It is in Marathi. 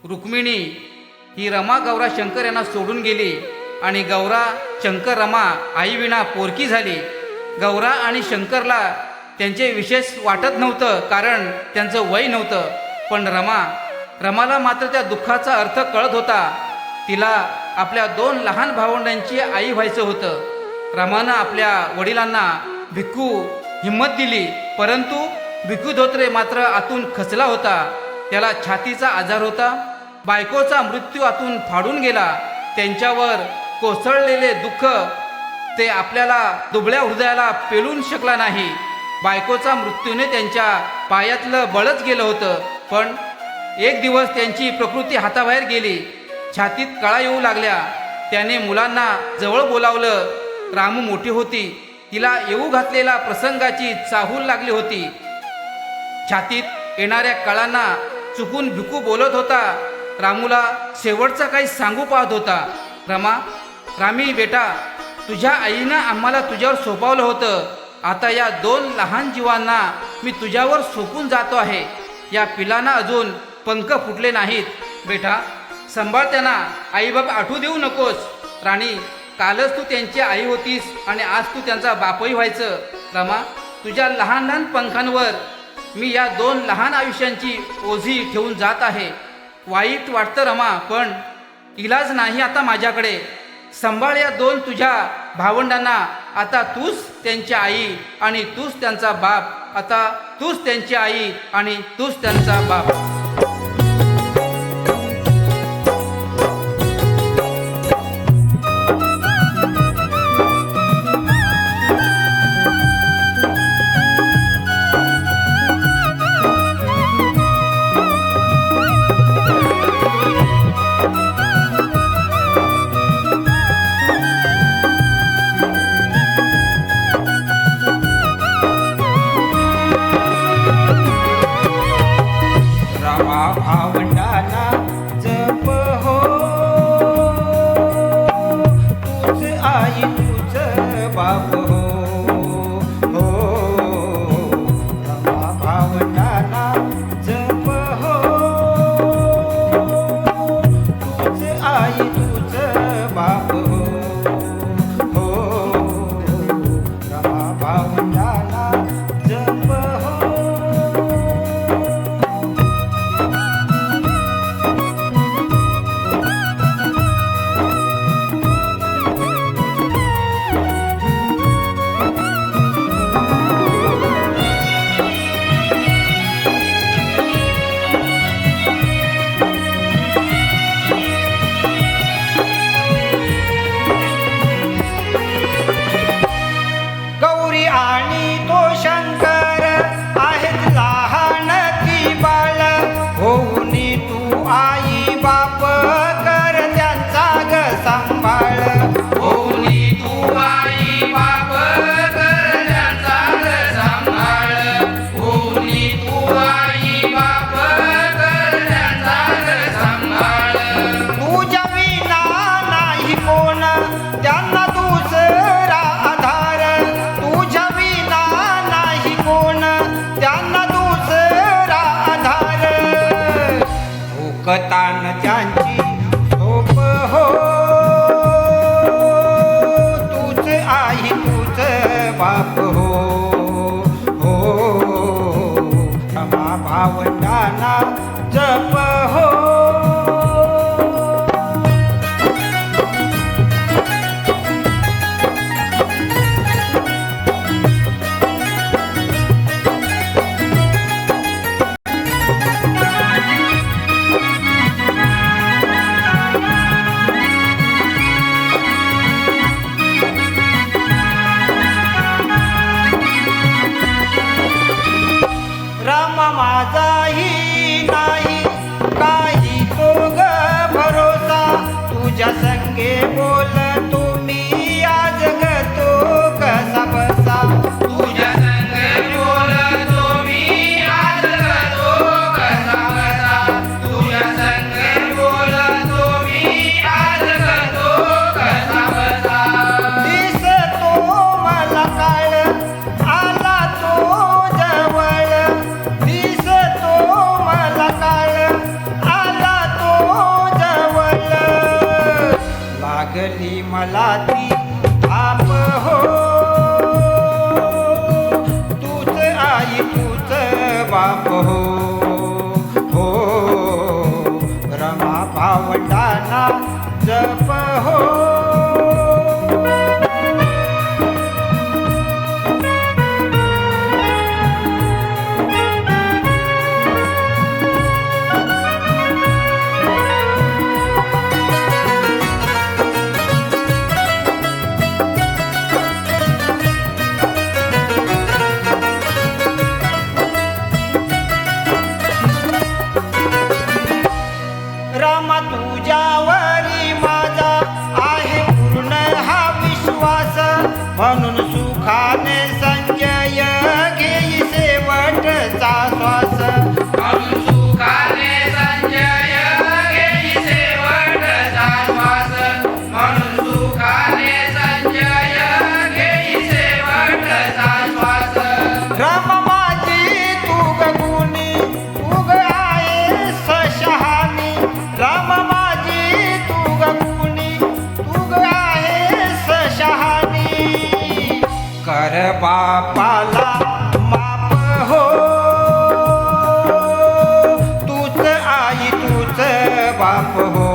रुक्मिणी ही रमा गौरा शंकर यांना सोडून गेली आणि गौरा शंकर रमा आईविना पोरकी झाली. गौरा आणि शंकरला त्यांचे विशेष वाटत नव्हतं, कारण त्यांचं वय नव्हतं. पण रमाला मात्र त्या दुःखाचा अर्थ कळत होता. तिला आपल्या 2 लहान भावंडांची आई व्हायचं होतं. रमानं आपल्या वडिलांना भिक्खू हिंमत दिली, परंतु भिक्खू धोत्रे मात्र आतून खचला होता. त्याला छातीचा आजार होता. बायकोचा मृत्यू आतून फाडून गेला. त्यांच्यावर कोसळलेले दुःख ते आपल्याला दुबळ्या हृदयाला पेलून शकला नाही. बायकोचा मृत्यूने त्यांच्या पायातलं बळच गेलं होतं. पण एक दिवस त्यांची प्रकृती हाताबाहेर गेली. छातीत कळा येऊ लागल्या. त्याने मुलांना जवळ बोलावलं. रामू मोठी होती. तिला येऊ घातलेल्या प्रसंगाची चाहूल लागली होती. छातीत येणाऱ्या कळांना चुकून भिक्खू बोलत होता. रामूला शेवटचा काही सांगू पाहत होता. रामी बेटा, तुझ्या आईनं आम्हाला तुझ्यावर सोपवलं होतं. आता या 2 लहान जीवांना मी तुझ्यावर सोपून जातो आहे. या पिलांना अजून पंख फुटले नाहीत. बेटा, सांभाळ त्यांना. आईबाप आठवू देऊ नकोस. राणी, कालच तू त्यांची आई होतीस आणि आज तू त्यांचा बापही व्हायचं. रमा, तुझ्या लहान लहान पंखांवर मी या 2 लहान आयुष्यांची ओझी ठेवून जात आहे. वाईट वाटतं रमा, पण इलाज नाही आता माझ्याकडे. सांभाळ या 2 तुझ्या भावंडांना. आता तूच त्यांची आई आणि तूच त्यांचा बाप. आता तूच त्यांची आई आणि तूच त्यांचा बाप. भावंडाना जप हो, तूच आई तूच बाप हो. हो, रमा भावंडाना जप हो, तूच आई तूच बाप हो. हो, रमा भावंडाना जप हो. गौरी आणि तो शंकर आहेत लहान की बाळ. होऊनी तू आई बाप कर त्यांचा ग सांभाळ. होऊनी तू आई बाप कर त्यांचा ग सांभाळ. होऊनी तू आई बाप कर त्यांचा ग सांभाळ. तुझ्या विना नाही कोण त्यांना दुसरा आधार. तुझ्या विना नाही कोण त्यांना दुसरा आधार. भूकतान त्यांची झोप हो, तूच आई तूच बाप हो. हो, रमा भावंडाना जप हो. केली मला ती थाप हो. तूच आई तूच बाप हो. हो रमा भावंडांना जप हो. रामा तुझ्यावरी माझा आहे पूर्ण हा विश्वास. म्हणून सुखाने संजय घेई शेवटचा श्वास. म्हणून सुखाने संजय घेई शेवटचा श्वास. म्हणून सुखाने संजय घेई शेवटचा श्वास. रामा माझी तू ग गुणी तू ग आहेस शहाणी. राम माझी तू ग गुणी तू ग आहेस शहाणी. कर बापाला माप हो. तूच आई तूच बाप हो.